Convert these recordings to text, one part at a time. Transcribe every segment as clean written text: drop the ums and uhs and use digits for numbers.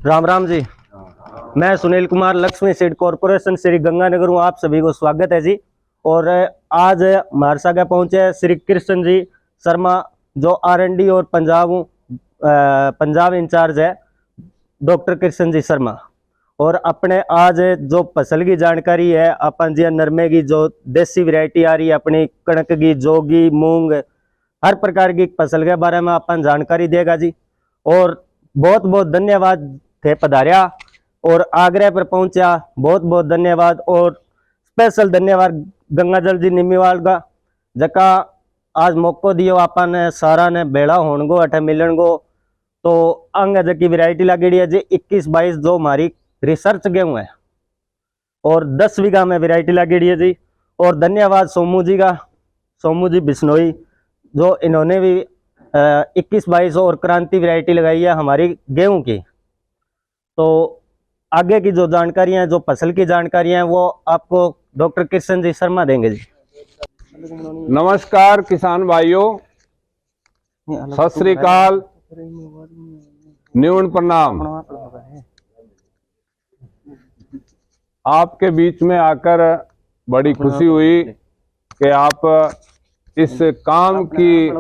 राम राम जी। मैं Sunil Kumar, Lakshmi seed corporation Shri Ganganagar हूँ। आप सभी को स्वागत है जी। और आज हमारे साथ पहुंचे श्री कृष्ण जी शर्मा, जो R&D और पंजाब इंचार्ज है, डॉक्टर कृष्ण जी शर्मा। और अपने आज जो फसल की जानकारी है, अपन जी नरमे की जो देसी वैरायटी आ रही है अपनी, कणक की, जोगी, मूंग, हर प्रकार की फसल के बारे में अपन जानकारी देगा जी। और बहुत बहुत धन्यवाद थे पधारिया और आगरा पर पहुंचा, बहुत बहुत धन्यवाद। और स्पेशल धन्यवाद गंगाजल जी निम्मीवाल का, जका आज मौको दियो अपन सारा ने बेड़ा होने को, अठे मिलन को। तो अंग जकी वैरायटी लगेड़ी है जी 21-22, जो हमारी रिसर्च गेहूं है, और 10 बीघा में वैरायटी लगेड़ी है जी। और धन्यवाद सोमू जी का, सोमू जी बिश्नोई, जो इन्होंने भी 21-22 और क्रांति वैरायटी लगाई है हमारी गेहूं की। तो आगे की जो जानकारी है, जो फसल की जानकारी है, वो आपको डॉक्टर कृष्ण जी शर्मा देंगे जी। नमस्कार किसान भाइयों, सत श्री अकाल, न्यून प्रणाम। आपके बीच में आकर बड़ी खुशी हुई कि आप इस काम की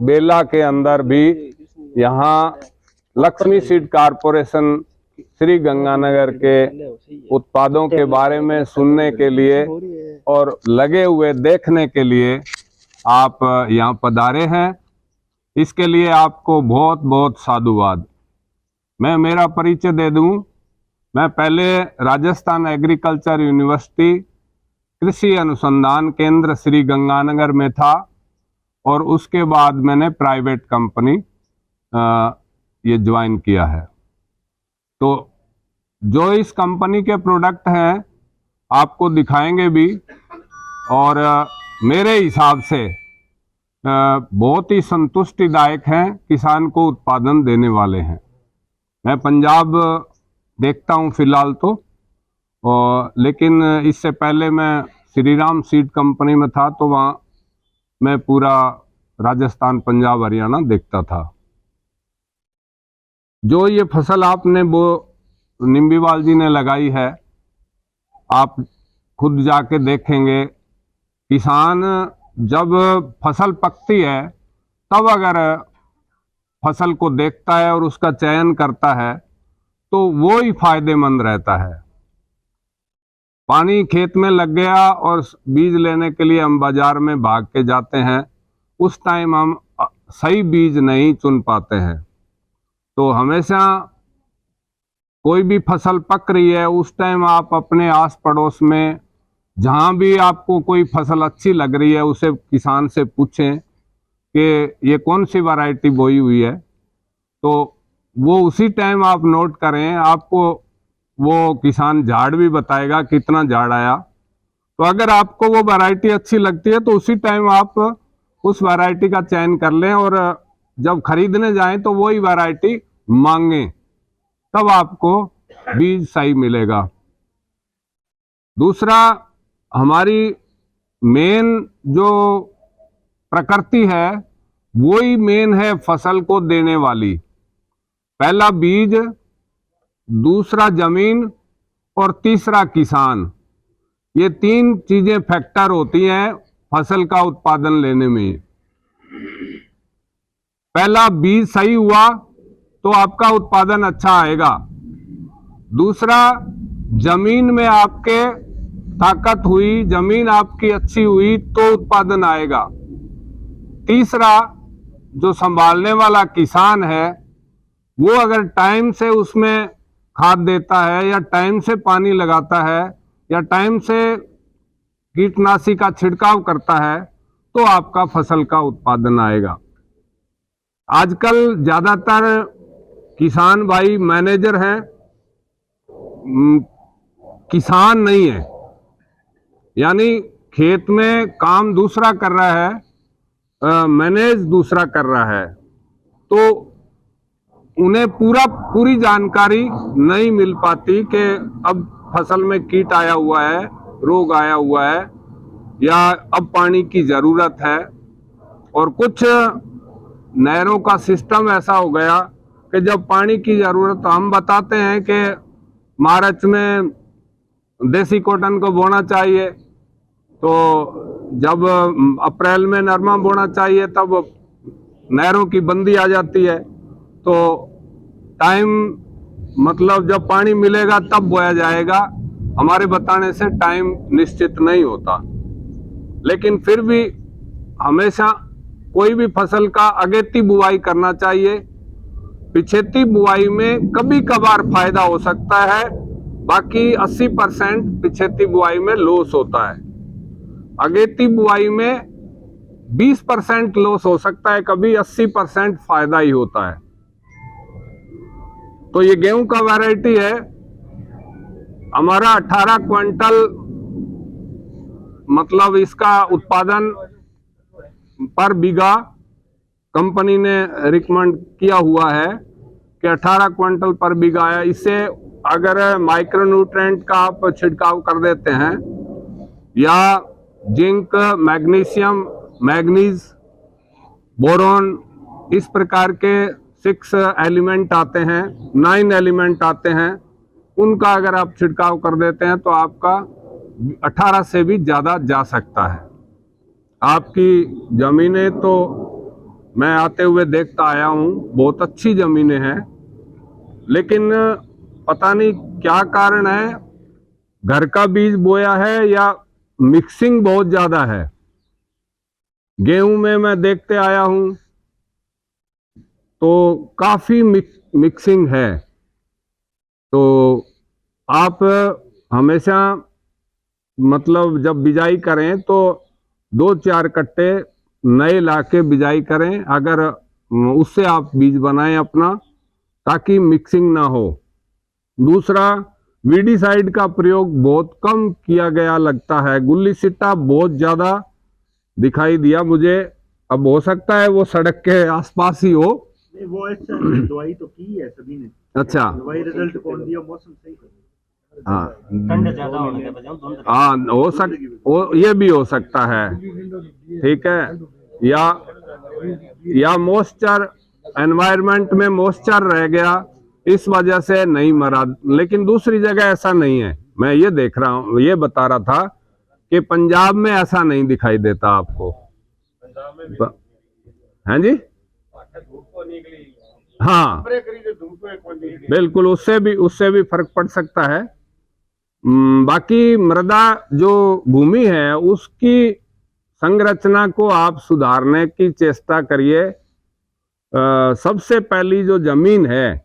बेला के अंदर भी यहाँ लक्ष्मी सीड कॉरपोरेशन श्री गंगानगर के उत्पादों के बारे में सुनने के लिए और लगे हुए देखने के लिए आप यहाँ पधारे हैं। इसके लिए आपको बहुत बहुत साधुवाद। मैं मेरा परिचय दे दूं। मैं पहले राजस्थान एग्रीकल्चर यूनिवर्सिटी कृषि अनुसंधान केंद्र श्री गंगानगर में था, और उसके बाद मैंने प्राइवेट कंपनी ये ज्वाइन किया है। तो जो इस कंपनी के प्रोडक्ट हैं आपको दिखाएंगे भी, और मेरे हिसाब से बहुत ही संतुष्टिदायक हैं, किसान को उत्पादन देने वाले हैं। मैं पंजाब देखता हूं फिलहाल तो, लेकिन इससे पहले मैं श्री राम सीड कंपनी में था, तो वहाँ मैं पूरा राजस्थान, पंजाब, हरियाणा देखता था। जो ये फसल आपने वो निम्बीवाल जी ने लगाई है, आप खुद जाके देखेंगे। किसान जब फसल पकती है तब अगर फसल को देखता है और उसका चयन करता है तो वो ही फायदेमंद रहता है। पानी खेत में लग गया और बीज लेने के लिए हम बाजार में भाग के जाते हैं, उस टाइम हम सही बीज नहीं चुन पाते हैं। तो हमेशा कोई भी फसल पक रही है उस टाइम आप अपने आस पड़ोस में जहां भी आपको कोई फसल अच्छी लग रही है उसे किसान से पूछें कि ये कौन सी वैरायटी बोई हुई है। तो वो उसी टाइम आप नोट करें, आपको वो किसान झाड़ भी बताएगा कितना झाड़ आया। तो अगर आपको वो वैरायटी अच्छी लगती है तो उसी टाइम आप उस वैरायटी का चयन कर लें, और जब खरीदने जाएं तो वही वैरायटी मांगें, तब आपको बीज सही मिलेगा। दूसरा, हमारी मेन जो प्रकृति है वही मेन है फसल को देने वाली। पहला बीज, दूसरा जमीन, और तीसरा किसान। ये 3 चीजें फैक्टर होती हैं फसल का उत्पादन लेने में। पहला बीज सही हुआ तो आपका उत्पादन अच्छा आएगा। दूसरा, जमीन में आपके ताकत हुई, जमीन आपकी अच्छी हुई तो उत्पादन आएगा। तीसरा, जो संभालने वाला किसान है वो अगर टाइम से उसमें खाद देता है, या टाइम से पानी लगाता है, या टाइम से कीटनाशी का छिड़काव करता है, तो आपका फसल का उत्पादन आएगा। आजकल ज्यादातर किसान भाई मैनेजर हैं, किसान नहीं है। यानी खेत में काम दूसरा कर रहा है, मैनेज दूसरा कर रहा है, तो उन्हें पूरी जानकारी नहीं मिल पाती कि अब फसल में कीट आया हुआ है, रोग आया हुआ है, या अब पानी की ज़रूरत है। और कुछ नहरों का सिस्टम ऐसा हो गया कि जब पानी की जरूरत, तो हम बताते हैं कि मार्च में देसी कॉटन को बोना चाहिए, तो जब अप्रैल में नरमा बोना चाहिए तब नहरों की बंदी आ जाती है। तो टाइम मतलब जब पानी मिलेगा तब बोया जाएगा, हमारे बताने से टाइम निश्चित नहीं होता। लेकिन फिर भी हमेशा कोई भी फसल का अगेती बुआई करना चाहिए। पिछेती बुआई में कभी कभार फायदा हो सकता है, बाकी 80% पिछेती बुआई में लॉस होता है। अगेती बुआई में 20% लॉस हो सकता है, कभी 80% फायदा ही होता है। तो ये गेहूं का वैरायटी है हमारा। 18 क्विंटल मतलब इसका उत्पादन पर बीघा कंपनी ने रिकमेंड किया हुआ है कि 18 क्विंटल पर बीघा है। इससे अगर माइक्रोन्यूट्रेंट का आप छिड़काव कर देते हैं, या जिंक, मैग्नीशियम, मैग्नीज, बोरोन, इस प्रकार के 6 एलिमेंट आते हैं, 9 एलिमेंट आते हैं, उनका अगर आप छिड़काव कर देते हैं तो आपका 18 से भी ज़्यादा जा सकता है। आपकी ज़मीनें तो मैं आते हुए देखता आया हूँ, बहुत अच्छी ज़मीनें हैं, लेकिन पता नहीं क्या कारण है, घर का बीज बोया है या मिक्सिंग बहुत ज़्यादा है। गेहूं में मैं देखते आया हूँ तो काफ़ी मिक्सिंग है। तो आप हमेशा मतलब जब बिजाई करें तो 2-4 कट्टे नए लाके बिजाई करें, अगर उससे आप बीज बनाएं अपना, ताकि मिक्सिंग ना हो। दूसरा, वीडीसाइड का प्रयोग बहुत कम किया गया लगता है। गुल्ली सिट्टा बहुत ज़्यादा दिखाई दिया मुझे। अब हो सकता है वो सड़क के आसपास ही हो। नहीं, वो अच्छा है, दवाई तो की है सभी ने। अच्छा, दवाई रिजल्ट कौन दिया, मौसम सही कर। हाँ ठंड ज्यादा होने के वजह से हाँ, वो ये भी हो सकता है, ठीक है। या मॉइस्चर, एनवायरनमेंट में मॉइस्चर रह गया, इस वजह से नहीं मरा। लेकिन दूसरी जगह ऐसा नहीं है। मैं ये देख रहा हूँ, ये बता रहा था कि पंजाब में ऐसा नहीं दिखाई देता आपको। हैं जी? हाँ बिल्कुल, उससे भी फर्क पड़ सकता है। बाकी मृदा जो भूमि है उसकी संरचना को आप सुधारने की चेष्टा करिए। सबसे पहली जो जमीन है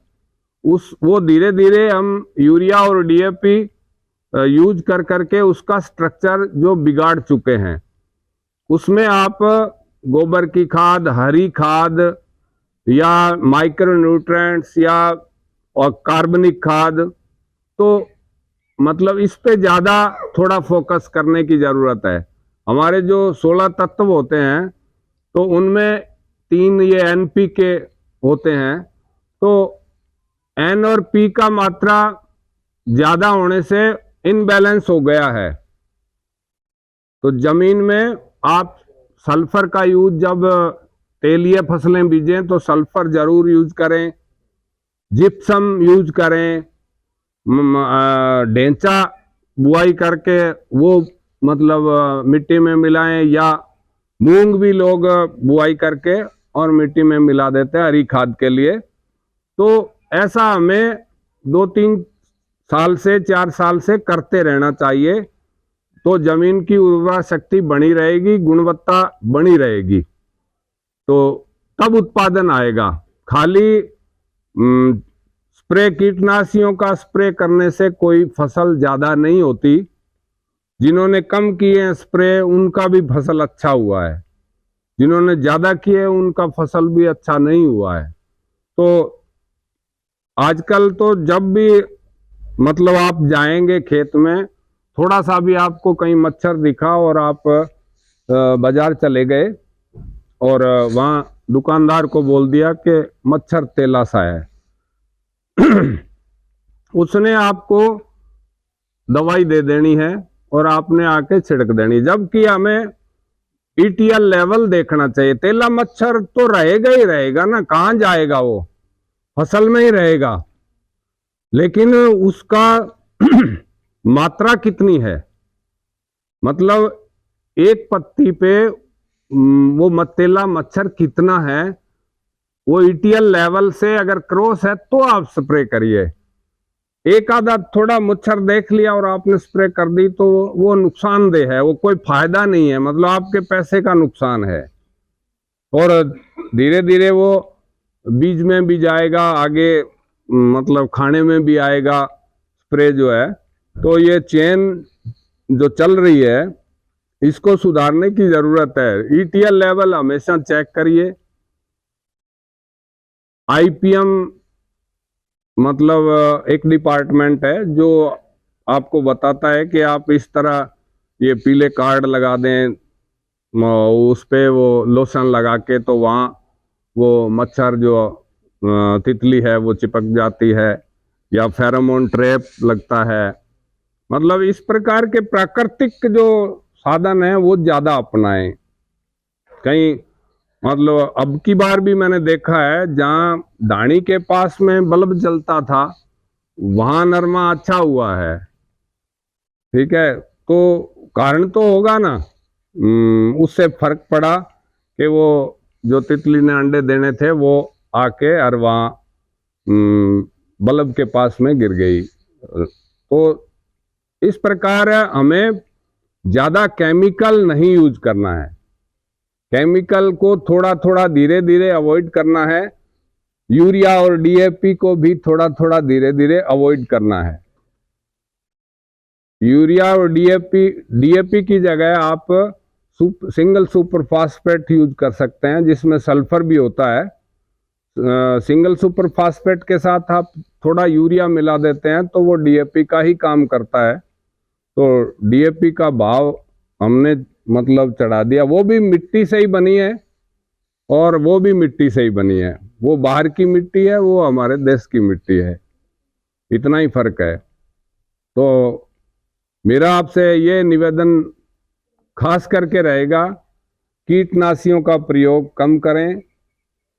वो धीरे धीरे हम यूरिया और डीएपी यूज कर करके उसका स्ट्रक्चर जो बिगाड़ चुके हैं, उसमें आप गोबर की खाद, हरी खाद, या माइक्रोन्यूट्रेंट्स, या और कार्बनिक खाद, तो मतलब इस पे ज़्यादा थोड़ा फोकस करने की ज़रूरत है। हमारे जो 16 तत्व होते हैं तो उनमें 3 ये NPK होते हैं, तो N और P का मात्रा ज़्यादा होने से इनबैलेंस हो गया है। तो ज़मीन में आप सल्फर का यूज, जब तेलीय फसलें बीजें तो सल्फर ज़रूर यूज करें, जिप्सम यूज करें, ढेंचा बुआई करके वो मतलब मिट्टी में मिलाएं, या मूंग भी लोग बुआई करके और मिट्टी में मिला देते हैं हरी खाद के लिए। तो ऐसा हमें 2-3 साल से 4 साल से करते रहना चाहिए, तो जमीन की उर्वरा शक्ति बनी रहेगी, गुणवत्ता बनी रहेगी, तो तब उत्पादन आएगा। खाली स्प्रे, कीटनाशियों का स्प्रे करने से कोई फसल ज़्यादा नहीं होती। जिन्होंने कम किए हैं स्प्रे, उनका भी फसल अच्छा हुआ है, जिन्होंने ज़्यादा किए उनका फसल भी अच्छा नहीं हुआ है। तो आजकल तो जब भी मतलब आप जाएंगे खेत में, थोड़ा सा भी आपको कहीं मच्छर दिखा और आप बाजार चले गए और वहाँ दुकानदार को बोल दिया कि मच्छर तेला सा है, उसने आपको दवाई दे देनी है और आपने आके छिड़क देनी। जबकि हमें ETL लेवल देखना चाहिए। तेला मच्छर तो रहेगा ही रहेगा ना, कहाँ जाएगा वो? फसल में ही रहेगा, लेकिन उसका मात्रा कितनी है, मतलब एक पत्ती पे वो मत्तेला मच्छर कितना है, वो ईटीएल लेवल से अगर क्रॉस है तो आप स्प्रे करिए। एक आधा थोड़ा मच्छर देख लिया और आपने स्प्रे कर दी तो वो नुकसानदेह है, वो कोई फायदा नहीं है, मतलब आपके पैसे का नुकसान है। और धीरे धीरे वो बीज में भी जाएगा आगे, मतलब खाने में भी आएगा स्प्रे जो है। तो ये चेन जो चल रही है इसको सुधारने की जरूरत है। ईटीएल लेवल हमेशा चेक करिए। आईपीएम मतलब एक डिपार्टमेंट है जो आपको बताता है कि आप इस तरह ये पीले कार्ड लगा दें, उस पे वो लोशन लगा के, तो वहाँ वो मच्छर जो तितली है वो चिपक जाती है, या फेरोमोन ट्रैप लगता है। मतलब इस प्रकार के प्राकृतिक जो साधन है वो ज्यादा अपनाएं। कहीं मतलब अब की बार भी मैंने देखा है जहाँ दानी के पास में बल्ब जलता था वहां नरमा अच्छा हुआ है। ठीक है, तो कारण तो होगा ना, उससे फर्क पड़ा कि वो जो तितली ने अंडे देने थे वो आके और वहाँ बल्ब के पास में गिर गई। तो इस प्रकार हमें ज्यादा केमिकल नहीं यूज करना है, केमिकल को थोड़ा थोड़ा धीरे धीरे अवॉइड करना है। यूरिया और डीएपी को भी थोड़ा थोड़ा धीरे धीरे अवॉइड करना है। यूरिया और डीएपी की जगह आप सिंगल सुपर फास्फेट यूज कर सकते हैं जिसमें सल्फर भी होता है। सिंगल सुपर फास्फेट के साथ आप थोड़ा यूरिया मिला देते हैं तो वो डीएपी का ही काम करता है। तो डीएपी का भाव हमने मतलब चढ़ा दिया। वो भी मिट्टी से ही बनी है और वो भी मिट्टी से ही बनी है। वो बाहर की मिट्टी है, वो हमारे देश की मिट्टी है, इतना ही फर्क है। तो मेरा आपसे ये निवेदन खास करके रहेगा, कीटनाशियों का प्रयोग कम करें।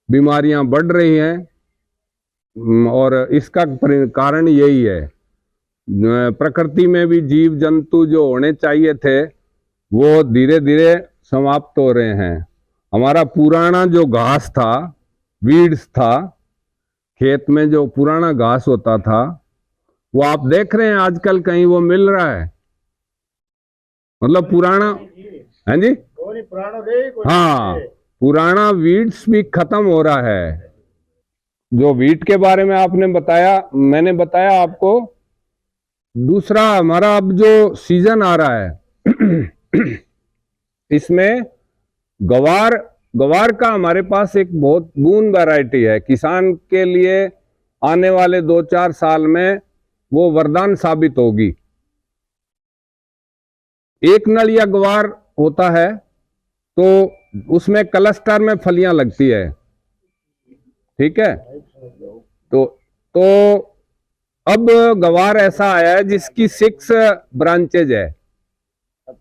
बीमारियां बढ़ रही हैं और इसका कारण यही है। प्रकृति में भी जीव जंतु जो होने चाहिए थे वो धीरे धीरे समाप्त हो रहे हैं। हमारा पुराना जो घास था, वीड्स था, खेत में जो पुराना घास होता था वो आप देख रहे हैं आजकल कहीं वो मिल रहा है? मतलब पुराना है जी, हाँ, पुराना वीड्स भी खत्म हो रहा है। जो वीट के बारे में आपने बताया, मैंने बताया आपको। दूसरा, हमारा अब जो सीजन आ रहा है इसमें गवार का हमारे पास एक बहुत बून वैरायटी है। किसान के लिए आने वाले 2-4 साल में वो वरदान साबित होगी। एक नलिया गवार होता है तो उसमें क्लस्टर में फलियां लगती है। ठीक है, तो अब गवार ऐसा आया है जिसकी 6 ब्रांचेज है,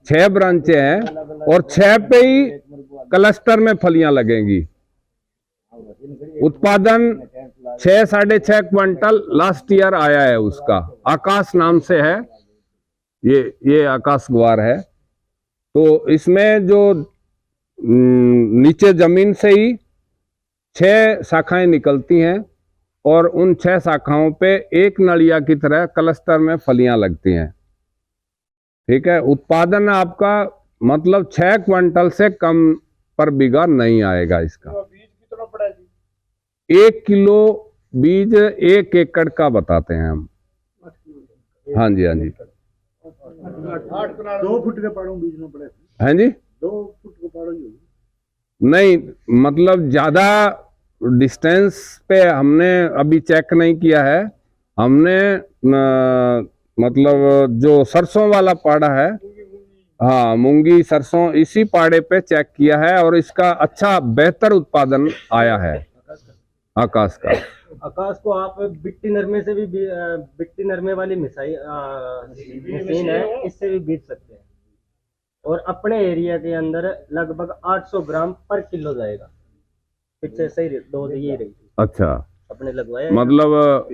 6 ब्रांचें हैं और 6 पे ही क्लस्टर में फलियां लगेंगी। उत्पादन 6-6.5 क्विंटल लास्ट ईयर आया है उसका। आकाश नाम से है, ये आकाश गवार है। तो इसमें जो नीचे जमीन से ही 6 शाखाएं निकलती हैं और उन 6 शाखाओं पे एक नलिया की तरह क्लस्टर में फलियां लगती हैं। ठीक है, उत्पादन आपका मतलब 6 क्विंटल से कम पर बीघा नहीं आएगा इसका। बीज कितना पड़ा है जी? 1 किलो बीज 1 एकड़ का बताते हैं हम। हाँ जी, हाँ जी। 2 फुट के पाड़ों बीज में पड़े? हाँ जी, 2 फुट के पाड़ों ही नहीं, मतलब ज्यादा डिस्टेंस पे हमने अभी चेक नहीं किया है। हमने मतलब जो सरसों वाला पाड़ा है, हाँ, मूंगी सरसों, इसी पाड़े पे चेक किया है और इसका अच्छा बेहतर उत्पादन आया है आकाश का। आकाश को आप बिट्टी नरमे से भी बिट्टी नरमे वाली मशीन है, इससे भी बीज सकते हैं और अपने एरिया के अंदर लगभग 800 ग्राम पर किलो जाएगा। पीछे सही डोज यही रही। अच्छा, अपने लगवाया। मतलब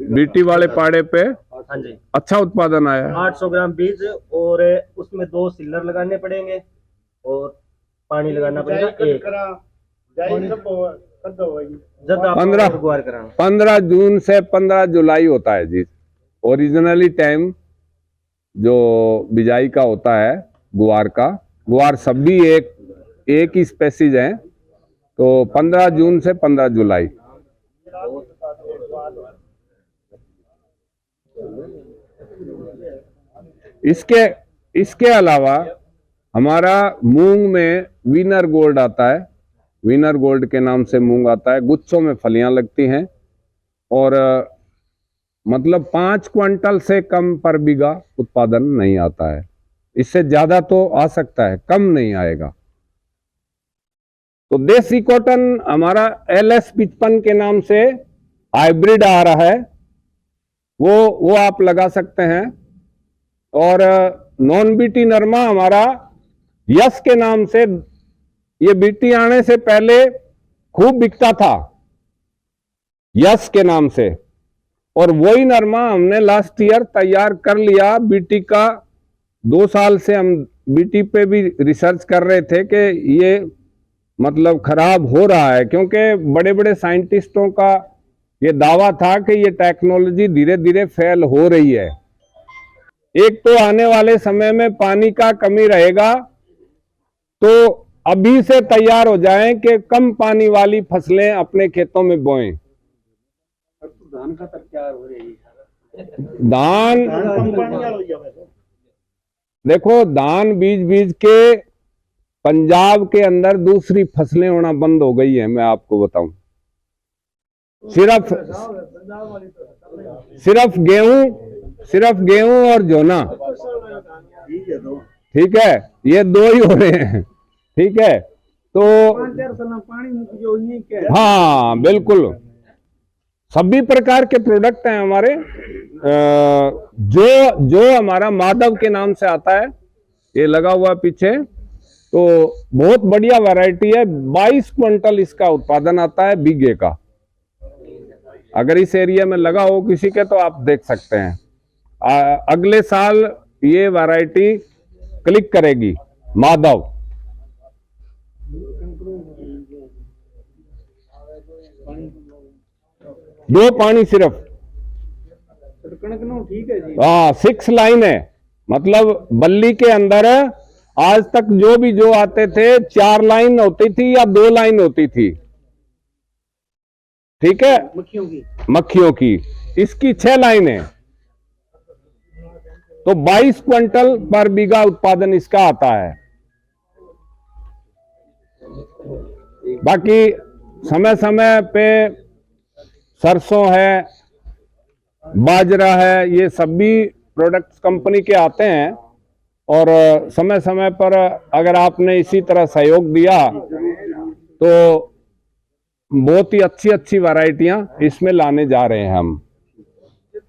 बीटी वाले पाड़े पे हाँ जी, अच्छा उत्पादन आया है। 800 ग्राम बीज और उसमें 2 सिलर लगाने पड़ेंगे और पानी लगाना पड़ेगा एक। जब आप 15 गुआर कराना 15 जून से 15 जुलाई होता है जी ओरिजिनली टाइम जो बिजाई का होता है गुआर का। गुआर सब भी एक ही स्पेसीज है, तो 15 जून से 15 जुलाई। इसके अलावा हमारा मूंग में विनर गोल्ड आता है। विनर गोल्ड के नाम से मूंग आता है, गुच्छों में फलियां लगती हैं और मतलब 5 क्विंटल से कम पर बीघा उत्पादन नहीं आता है। इससे ज्यादा तो आ सकता है, कम नहीं आएगा। तो देसी कॉटन हमारा LS55 के नाम से हाइब्रिड आ रहा है, वो आप लगा सकते हैं। और नॉन बीटी नरमा हमारा यस के नाम से, ये बीटी आने से पहले खूब बिकता था यस के नाम से, और वही नरमा हमने लास्ट ईयर तैयार कर लिया बीटी का। 2 साल से हम बीटी पे भी रिसर्च कर रहे थे कि ये मतलब खराब हो रहा है, क्योंकि बड़े बड़े साइंटिस्टों का ये दावा था कि ये टेक्नोलॉजी धीरे धीरे फेल हो रही है। एक तो आने वाले समय में पानी का कमी रहेगा, तो अभी से तैयार हो जाएं कि कम पानी वाली फसलें अपने खेतों में बोएं। धान का तैयार हो रही है। धान कम पानी वाला हो गया वैसे। देखो, धान बीज के पंजाब के अंदर दूसरी फसलें होना बंद हो गई है। मैं आपको बताऊं, सिर्फ गेहूं और जोना, ठीक है, ये 2 ही हो रहे हैं, ठीक है। तो हाँ बिल्कुल, सभी प्रकार के प्रोडक्ट हैं हमारे। जो हमारा माधव के नाम से आता है, ये लगा हुआ पीछे, तो बहुत बढ़िया वैरायटी है। 22 क्विंटल इसका उत्पादन आता है बीघे का। अगर इस एरिया में लगा हो किसी के, तो आप देख सकते हैं। अगले साल ये वैरायटी क्लिक करेगी, माधव। दो पानी सिर्फ, ठीक है जी। हाँ 6 लाइन है, मतलब बल्ली के अंदर आज तक जो आते थे 4 लाइन होती थी या 2 लाइन होती थी, ठीक है, मक्खियों की। इसकी 6 लाइन है, तो 22 क्विंटल पर बीघा उत्पादन इसका आता है। बाकी समय समय पे सरसों है, बाजरा है, ये सभी प्रोडक्ट्स कंपनी के आते हैं, और समय समय पर अगर आपने इसी तरह सहयोग दिया तो बहुत ही अच्छी वैरायटियां इसमें लाने जा रहे हैं हम।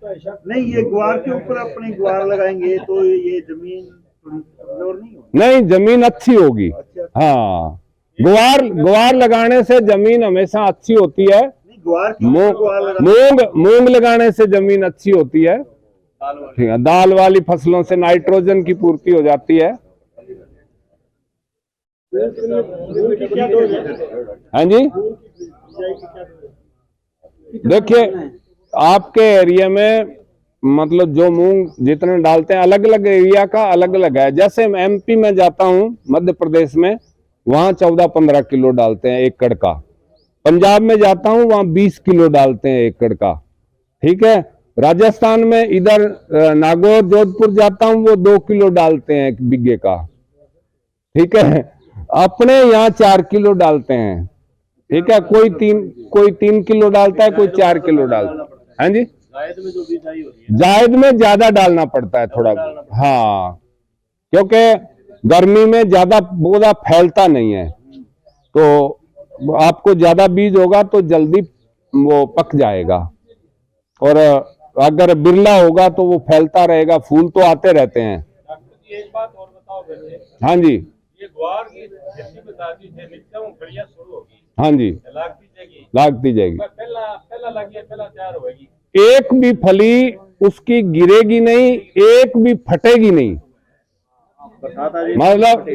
नहीं, ये ग्वार के ऊपर अपने ग्वार लगाएंगे तो ये जमीन थोड़ी कमजोर नहीं होगी? नहीं, जमीन अच्छी होगी। हाँ, ग्वार लगाने से जमीन हमेशा अच्छी होती है। मूंग लगाने से जमीन अच्छी होती है, ठीक है। दाल वाली फसलों से नाइट्रोजन की पूर्ति हो जाती है। हाँ जी, देखिए आपके एरिया में मतलब जो मूंग जितने डालते हैं, अलग अलग एरिया का अलग अलग है। जैसे MP में जाता हूं, मध्य प्रदेश में, वहां 14-15 किलो डालते हैं एकड़ का। पंजाब में जाता हूं, वहां 20 किलो डालते हैं एकड़ का, ठीक है। राजस्थान में इधर नागौर जोधपुर जाता हूं, वो 2 किलो डालते हैं एक बीघे का, ठीक है। अपने यहाँ 4 किलो डालते हैं, ठीक है। कोई 3 किलो डालता है, कोई 4 किलो डालता है। हाँ जी, जायद में ज्यादा डालना पड़ता है थोड़ा, हाँ, क्योंकि गर्मी में ज्यादा पौधा फैलता नहीं है, तो आपको ज्यादा बीज होगा तो जल्दी वो पक जाएगा, और अगर बिरला होगा तो वो फैलता रहेगा, फूल तो आते रहते हैं। एक बात और बताओ, हाँ जी, ये ग्वार की खेती बता दी थे, नित्य में बढ़िया शुरू होगी। हाँ जी, लागती जाएगी। एक भी फली उसकी गिरेगी नहीं, एक भी फटेगी नहीं। मतलब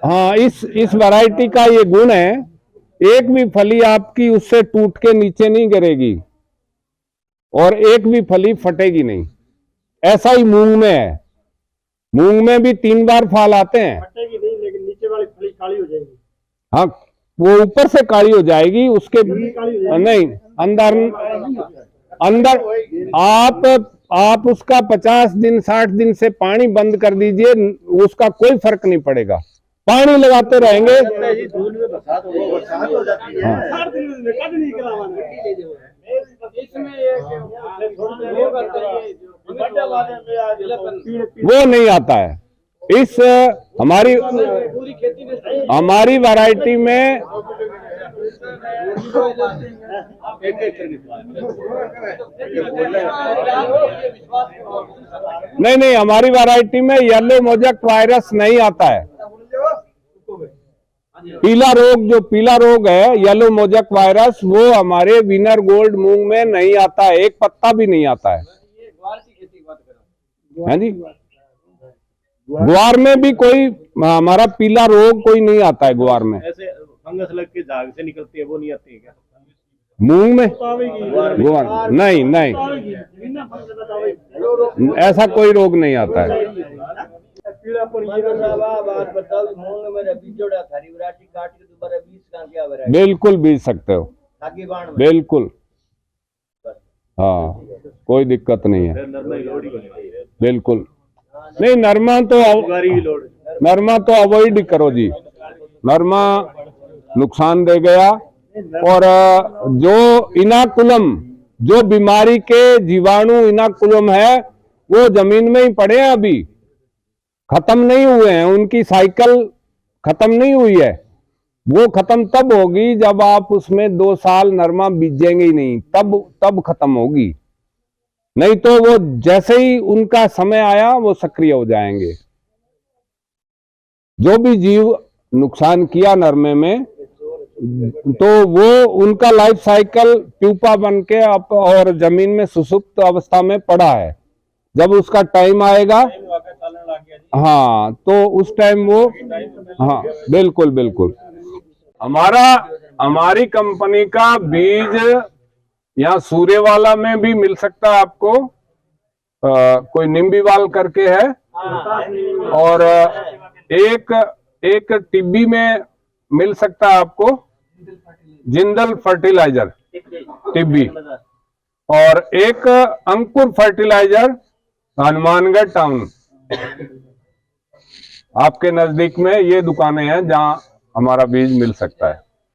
हाँ, इस वैरायटी का ये गुण है, एक भी फली आपकी उससे टूट के नीचे नहीं गिरेगी और एक भी फली फटेगी नहीं। ऐसा ही मूंग में है, मूंग में भी 3 बार फल आते हैं। फटेगी नहीं, लेकिन नीचे वाली फली काली हो जाएगी। हाँ, वो ऊपर से काली हो जाएगी, उसके नहीं अंदर आप उसका 50 दिन 60 दिन से पानी बंद कर दीजिए, उसका कोई फर्क नहीं पड़ेगा। पानी लगाते रहेंगे। वो नहीं आता है। इस हमारी वैरायटी में नहीं, हमारी वैरायटी में येलो मोजेक वायरस नहीं आता है। पीला रोग है, येलो मोजेक वायरस, वो हमारे विनर गोल्ड मूंग में नहीं आता है, एक पत्ता भी नहीं आता है। हाँ जी, ग्वार में भी कोई हमारा पीला रोग कोई नहीं आता है। ग्वार में ऐसे फंगस लग के झाग से निकलती है, वो नहीं आती है क्या मूंग में? ग्वार नहीं, ऐसा कोई रोग नहीं आता है। बिल्कुल बीज सकते हो, बिल्कुल। हाँ, कोई दिक्कत नहीं है, बिल्कुल नहीं। नरमा तो अवॉइड करो जी, नरमा नुकसान दे गया। और जो इनाकुलम, जो बीमारी के जीवाणु इनाकुलम है, वो जमीन में ही पड़े हैं, अभी खत्म नहीं हुए हैं, उनकी साइकिल खत्म नहीं हुई है। वो खत्म तब होगी जब आप उसमें 2 साल नरमा बीजेंगे ही नहीं, तब खत्म होगी। नहीं तो वो जैसे ही उनका समय आया वो सक्रिय हो जाएंगे। जो भी जीव नुकसान किया नरमे में, तो वो उनका लाइफ साइकिल प्यूपा बन के और जमीन में सुसुप्त अवस्था में पड़ा है। जब उसका टाइम आएगा, हाँ, तो उस टाइम वो, हाँ बिल्कुल। हमारी कंपनी का बीज यहाँ सूर्यवाला में भी मिल सकता है आपको, कोई निम्बीवाल करके है, और एक टिब्बी में मिल सकता है आपको, जिंदल फर्टिलाइजर टिब्बी, और एक अंकुर फर्टिलाइजर हनुमानगढ़ टाउन। आपके नजदीक में ये दुकानें हैं जहां हमारा बीज मिल सकता है।